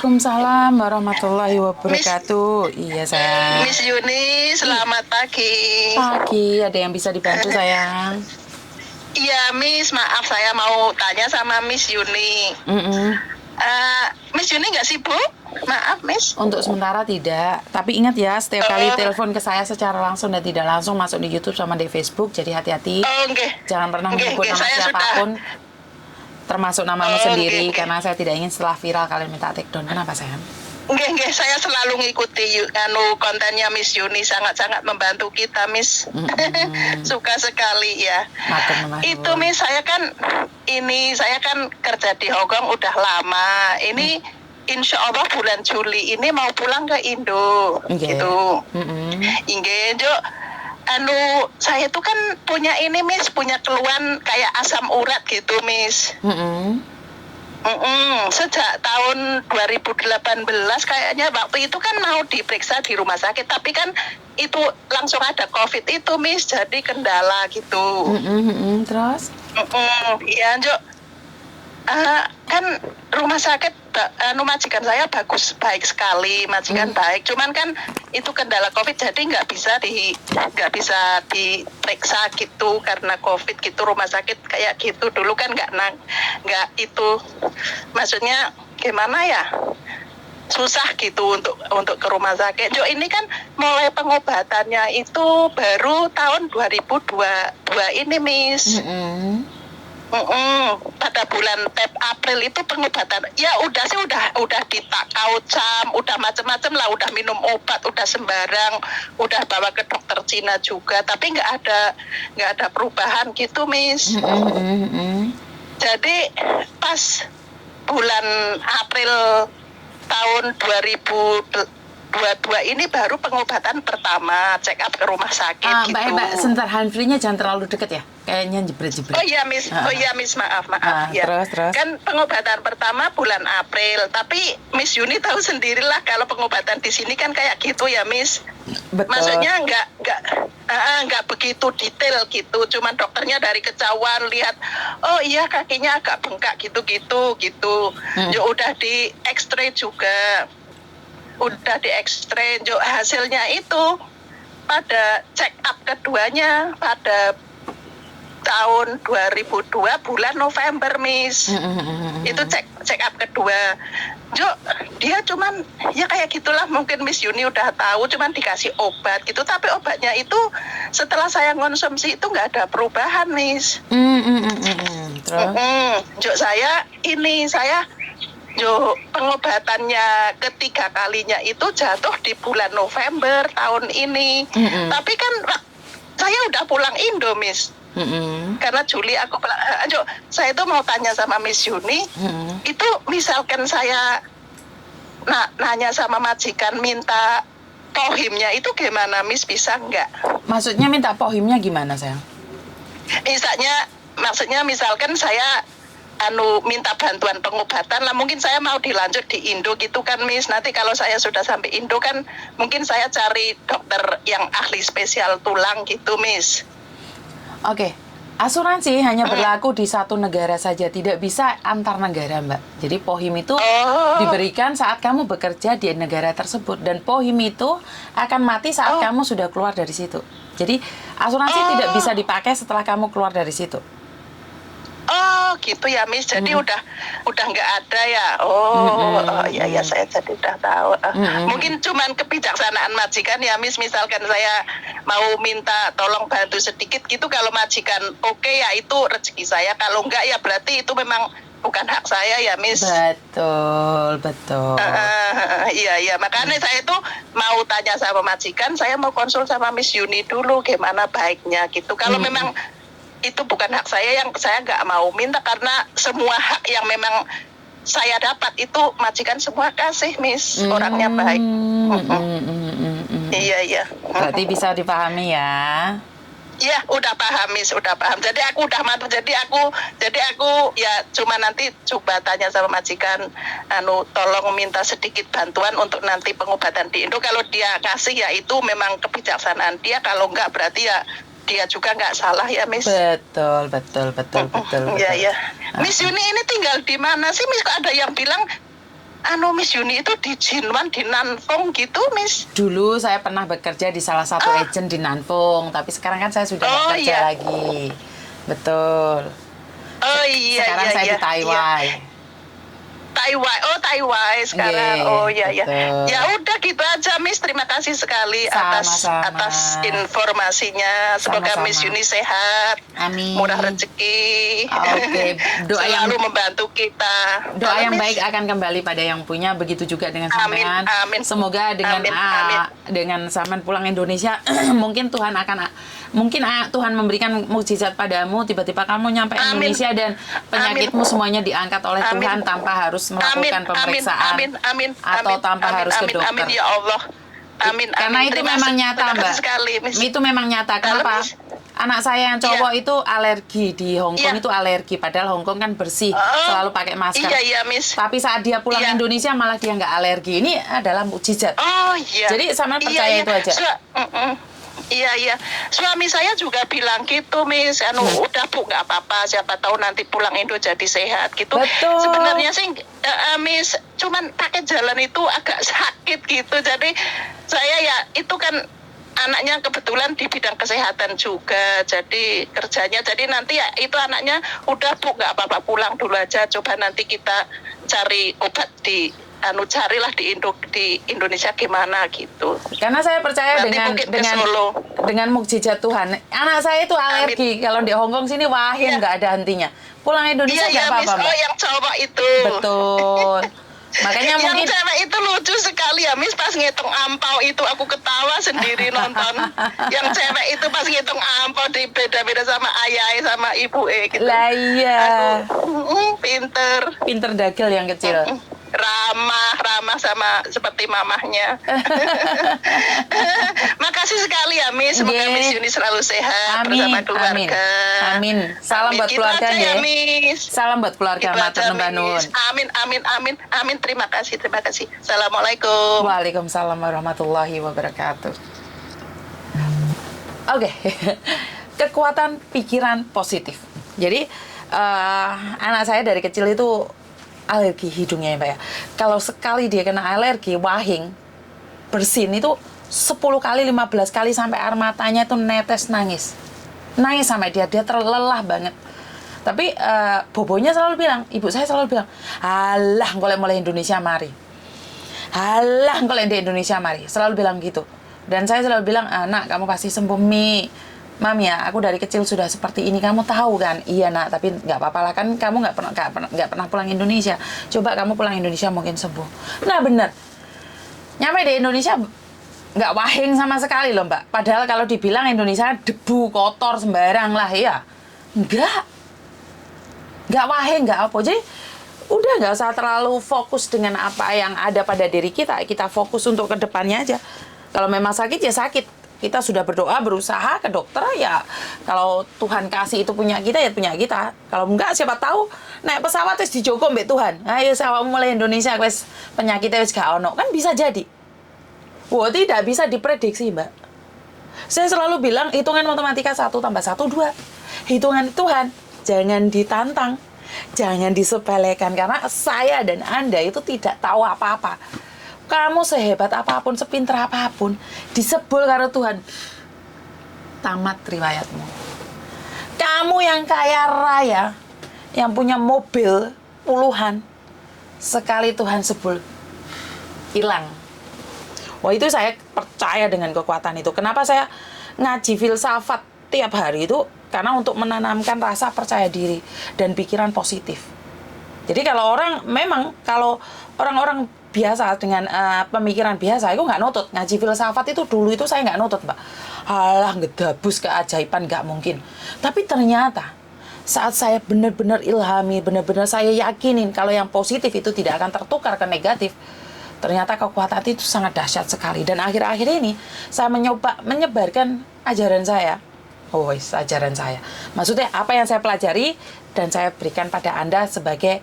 Waalaikumsalam warahmatullahi Miss wabarakatuh. Iya sayang. Miss Yuni, selamat pagi. Pagi, ada yang bisa dibantu sayang? Iya, Miss, maaf saya mau tanya sama Miss Yuni. Mm-mm. Miss Yuni nggak sibuk? Maaf, Miss. Untuk sementara tidak. Tapi ingat ya, setiap kali Oh, telepon ke saya secara langsung dan tidak langsung masuk di YouTube sama di Facebook. Jadi hati-hati. oh, nggih. Jangan pernah Nggih, menyebut nggih, nama saya sudah. siapapun, termasuk namamu Oh, nggih, sendiri, nggih. karena saya tidak ingin setelah viral kalian minta take down. Kenapa sayang? Nggih, saya selalu ngikuti kontennya Miss Yuni, sangat-sangat membantu kita, Miss. Suka sekali ya. Matur Itu nuwun. Miss, saya kan kerja di Hong Kong udah lama. Ini insya Allah bulan Juli ini mau pulang ke Indo, Nggih. gitu. Mm-mm. Inggih, Jo. Saya tuh kan punya ini, Miss, punya keluhan kayak asam urat gitu, Miss. Mm-mm. Sejak tahun 2018 kayaknya waktu itu kan mau diperiksa di rumah sakit, tapi kan itu langsung ada COVID itu, Miss, jadi kendala gitu. Mm-mm. Terus? Iya, Jo. Kan rumah sakit majikan saya baik sekali, majikan baik. Cuman kan itu kendala COVID, jadi nggak bisa diperiksa gitu karena COVID gitu, rumah sakit kayak gitu dulu kan nggak itu, maksudnya gimana ya, susah gitu untuk ke rumah sakit. Jo, ini kan mulai pengobatannya itu baru tahun 2022 ini, Miss. Mm-mm. Pada bulan April itu pengobatan. Ya udah ditakaucam, udah macam-macam lah, udah minum obat, udah sembarang, udah bawa ke dokter Cina juga, tapi nggak ada perubahan gitu, Miss. Mm-mm. Jadi pas bulan April tahun 2022 ini baru pengobatan pertama, check up ke rumah sakit gitu. Mbak, sebentar, handfree-nya jangan terlalu deket ya. Kayaknya jebret-jebret. Oh iya, Miss. Maaf ya. Terus. Kan pengobatan pertama bulan April, tapi Miss Yuni tahu sendirilah kalau pengobatan di sini kan kayak gitu ya, Miss. Betul. Maksudnya nggak begitu detail gitu. Cuman dokternya dari kejauhan lihat, oh iya kakinya agak bengkak gitu. Ya udah di X-ray juga. Udah di X-ray, hasilnya itu pada check up keduanya pada tahun 2002 bulan November, Miss. Itu check up kedua. Jo, dia cuman ya kayak gitulah, mungkin Miss Yuni udah tahu, cuman dikasih obat gitu, tapi obatnya itu setelah saya konsumsi itu nggak ada perubahan, Miss. Terus? Jo, pengobatannya ketiga kalinya itu jatuh di bulan November tahun ini. Tapi kan saya udah pulang Indo, Miss. Karena Juli aku pulang. Jo, saya itu mau tanya sama Miss Yuni, itu misalkan saya nanya sama majikan minta pohimnya itu gimana, Miss, bisa nggak? Maksudnya minta pohimnya gimana, sayang? Maksudnya misalkan saya minta bantuan pengobatan lah, mungkin saya mau dilanjut di Indo gitu kan, Miss. Nanti kalau saya sudah sampai Indo kan mungkin saya cari dokter yang ahli spesial tulang gitu, Miss. Oke. Asuransi hanya berlaku di satu negara saja, tidak bisa antar negara, Mbak. Jadi pohim itu diberikan saat kamu bekerja di negara tersebut, dan pohim itu akan mati saat kamu sudah keluar dari situ. Jadi asuransi tidak bisa dipakai setelah kamu keluar dari situ. Oh gitu ya, Miss. Jadi udah nggak ada ya. Ya saya jadi udah tahu. Mungkin cuman kebijaksanaan majikan ya, Miss. Misalkan saya mau minta tolong bantu sedikit gitu, kalau majikan oke ya itu rezeki saya. Kalau enggak ya berarti itu memang bukan hak saya ya, Miss. Betul. Iya, makanya saya itu mau tanya sama majikan, saya mau konsul sama Miss Yuni dulu gimana baiknya gitu. Kalau memang itu bukan hak saya, yang saya nggak mau minta, karena semua hak yang memang saya dapat itu majikan semua kasih, Miss. Orangnya baik. Iya. Berarti bisa dipahami ya. Iya, udah paham, Miss, udah paham. Jadi aku udah mantap. Jadi aku ya cuma nanti coba tanya sama majikan, tolong minta sedikit bantuan untuk nanti pengobatan di Indo. Kalau dia kasih ya itu memang kebijaksanaan dia. Kalau enggak berarti ya dia juga nggak salah ya, Miss. Betul. Iya. Miss Yuni ini tinggal di mana sih, Miss? Kok ada yang bilang Miss Yuni itu di Jinwan, di Nanfong gitu, Miss. Dulu saya pernah bekerja di salah satu agent di Nanfong, tapi sekarang kan saya sudah nggak kerja lagi. Betul. Oh iya, Sekarang saya di Taiwan. Taiwan sekarang. Oh iya ya. Betul. Ya udah gitu aja, Miss. Terima kasih sekali atas informasinya. Semoga Sama-sama. Miss Yuni sehat. Amin. Murah rezeki. Oke, doa yang selalu membantu kita. doa yang Miss. baik akan kembali pada yang punya, begitu juga dengan sampean. Amin. Semoga dengan Amin. dengan sampean pulang Indonesia mungkin Tuhan Tuhan memberikan mukjizat padamu, tiba-tiba kamu nyampe Indonesia dan penyakitmu semuanya diangkat oleh Tuhan tanpa harus melakukan pemeriksaan atau tanpa harus ke dokter. Amin ya Allah. Amin. Karena itu memang nyata, Mbak. Itu memang nyata. Kenapa? Anak saya yang cowok itu alergi di Hong Kong, itu alergi. Padahal Hong Kong kan bersih, selalu pakai masker. Iya, Miss. Tapi saat dia pulang Indonesia malah dia nggak alergi. Ini adalah mukjizat. Oh iya. Jadi sama percaya itu aja. Iya. Suami saya juga bilang gitu, Miss. Udah Bu, nggak apa-apa. Siapa tahu nanti pulang Indo jadi sehat gitu. Betul. Sebenarnya sih, Miss, cuman pakai jalan itu agak sakit gitu. Jadi saya ya itu kan anaknya kebetulan di bidang kesehatan juga. Jadi kerjanya, jadi nanti ya itu anaknya udah Bu, nggak apa-apa, pulang dulu aja. Coba nanti kita cari obat carilah di Indonesia gimana gitu. Karena saya percaya nanti dengan mukjizat Tuhan. Anak saya itu alergi. Kalau di Hong Kong sini wahim nggak ada hentinya. Pulang Indonesia nggak apa-apa, Mbak. Oh, yang cowok itu. Betul. Makanya yang mungkin cewek itu lucu sekali ya, Miss. Pas ngitung ampau itu aku ketawa sendiri nonton. Yang cewek itu pas ngitung ampau di beda-beda sama ayah sama ibu gitu. Lah iya. Pinter dagel yang kecil. Ramah sama seperti mamahnya. Makasih sekali ya, Miss. Semoga Miss Yuni selalu sehat bersama keluarga. Amin. Salam buat keluarga ya, Miss. Salam buat keluarga matur nuwun. Amin. Terima kasih. Assalamualaikum. Waalaikumsalam warahmatullahi wabarakatuh. Oke. Kekuatan pikiran positif. Jadi anak saya dari kecil itu alergi hidungnya ya Mbak ya. Kalau sekali dia kena alergi, wahing, bersin itu 10 kali, 15 kali sampai air matanya itu netes nangis. Nangis sampai dia terlelah banget. Tapi bobonya selalu bilang, ibu saya selalu bilang, "Alah, golek mulai Indonesia mari." "Alah, golek di Indonesia mari." Selalu bilang gitu. Dan saya selalu bilang, "Nak, kamu pasti sembuh, Mi. Mami ya, aku dari kecil sudah seperti ini, kamu tahu kan?" "Iya Nak, tapi nggak apa-apa lah, kan kamu nggak pernah pulang Indonesia. Coba kamu pulang Indonesia mungkin sembuh." Nah bener, nyampe di Indonesia nggak wahing sama sekali loh Mbak. Padahal kalau dibilang Indonesia debu, kotor, sembarang lah ya. Nggak wahing, nggak apa. Jadi udah nggak usah terlalu fokus dengan apa yang ada pada diri kita. Kita fokus untuk ke depannya aja. Kalau memang sakit ya sakit. Kita sudah berdoa, berusaha ke dokter ya. Kalau Tuhan kasih itu punya kita, ya punya kita. Kalau enggak, siapa tahu naik pesawat terus dijogo mbak Tuhan. Ayo sawahmu mulai Indonesia, wes penyakitnya wes gak ono. Kan bisa jadi. Wah, tidak bisa diprediksi, Mbak. Saya selalu bilang, hitungan matematika 1 tambah 1, 2. Hitungan Tuhan, jangan ditantang. Jangan disepelekan. Karena saya dan Anda itu tidak tahu apa-apa. Kamu sehebat apapun, sepintar apapun, disebul karo Tuhan, tamat riwayatmu. Kamu yang kaya raya, yang punya mobil puluhan, sekali Tuhan sebul, hilang. Wah, itu saya percaya dengan kekuatan itu. Kenapa saya ngaji filsafat tiap hari itu? Karena untuk menanamkan rasa percaya diri dan pikiran positif. Jadi kalau orang-orang biasa dengan pemikiran biasa, itu nggak nutut. Ngaji filsafat itu dulu itu saya nggak nutut, Mbak. Alah, ngedabus keajaiban, nggak mungkin. Tapi ternyata saat saya benar-benar ilhami, benar-benar saya yakinin kalau yang positif itu tidak akan tertukar ke negatif, ternyata kekuatan itu sangat dahsyat sekali. Dan akhir-akhir ini saya menyebarkan ajaran saya. Ajaran saya. Maksudnya apa yang saya pelajari dan saya berikan pada Anda sebagai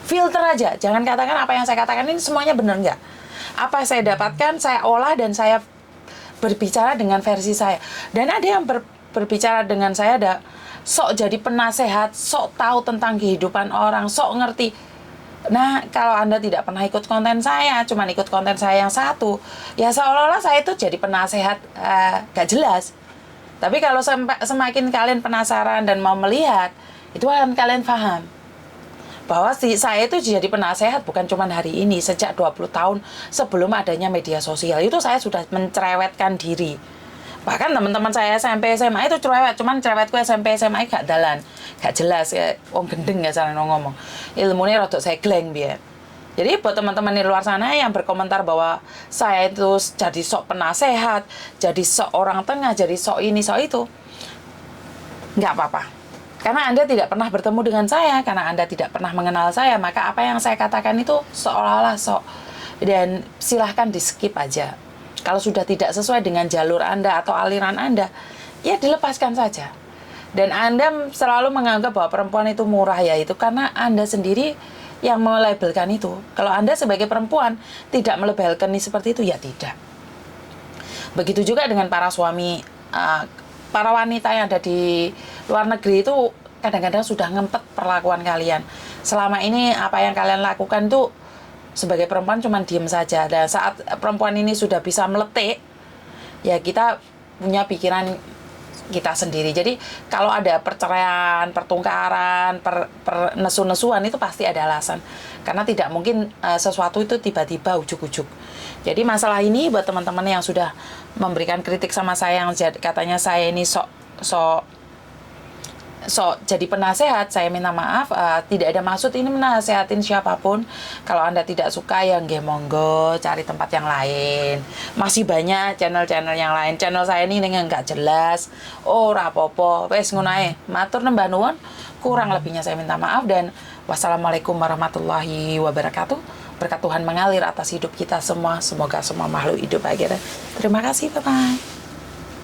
filter aja. Jangan katakan apa yang saya katakan ini semuanya benar, enggak. Apa yang saya dapatkan, saya olah dan saya berbicara dengan versi saya. Dan ada yang berbicara dengan saya sok jadi penasehat, sok tahu tentang kehidupan orang, sok ngerti. Nah, kalau Anda tidak pernah ikut konten saya, cuma ikut konten saya yang satu, ya seolah-olah saya itu jadi penasehat gak jelas. Tapi kalau semakin kalian penasaran dan mau melihat, itu akan kalian paham bahwa saya itu jadi penasehat bukan cuma hari ini, sejak 20 tahun sebelum adanya media sosial. Itu saya sudah mencerewetkan diri. Bahkan teman-teman saya SMP SMA itu cerewet, cuman cerewetku SMP SMA gak dalan, gak jelas, kayak wong gendeng gak salah ngomong. Ilmunya rodok segleng biar. Jadi buat teman-teman di luar sana yang berkomentar bahwa saya itu jadi sok penasehat, jadi sok orang tengah, jadi sok ini, sok itu, nggak apa-apa. Karena Anda tidak pernah bertemu dengan saya, karena Anda tidak pernah mengenal saya, maka apa yang saya katakan itu seolah-olah sok. Dan silahkan di-skip aja. Kalau sudah tidak sesuai dengan jalur Anda atau aliran Anda, ya dilepaskan saja. Dan Anda selalu menganggap bahwa perempuan itu murah, ya itu karena Anda sendiri yang melabelkan itu. Kalau Anda sebagai perempuan tidak melabelkan ini seperti itu, ya tidak. Begitu juga dengan para suami, para wanita yang ada di luar negeri itu kadang-kadang sudah ngempet perlakuan kalian. Selama ini apa yang kalian lakukan tuh sebagai perempuan cuma diem saja. Dan saat perempuan ini sudah bisa meletik, ya kita punya pikiran kita sendiri. Jadi kalau ada perceraian, pertengkaran, nesu-nesuan itu pasti ada alasan. Karena tidak mungkin sesuatu itu tiba-tiba ujuk-ujuk. Jadi masalah ini buat teman-teman yang sudah memberikan kritik sama saya, yang katanya saya ini sok jadi penasehat, saya minta maaf, tidak ada maksud ini menasehatin siapapun. Kalau Anda tidak suka ya nggih monggo cari tempat yang lain. Masih banyak channel-channel yang lain. Channel saya ini nggak jelas. Oh, rapopo, wes ngono ae. Matur nembah nuwun. Kurang lebihnya saya minta maaf dan wassalamualaikum warahmatullahi wabarakatuh. Berkat Tuhan mengalir atas hidup kita semua. Semoga semua makhluk hidup bahagia. Terima kasih, bye-bye.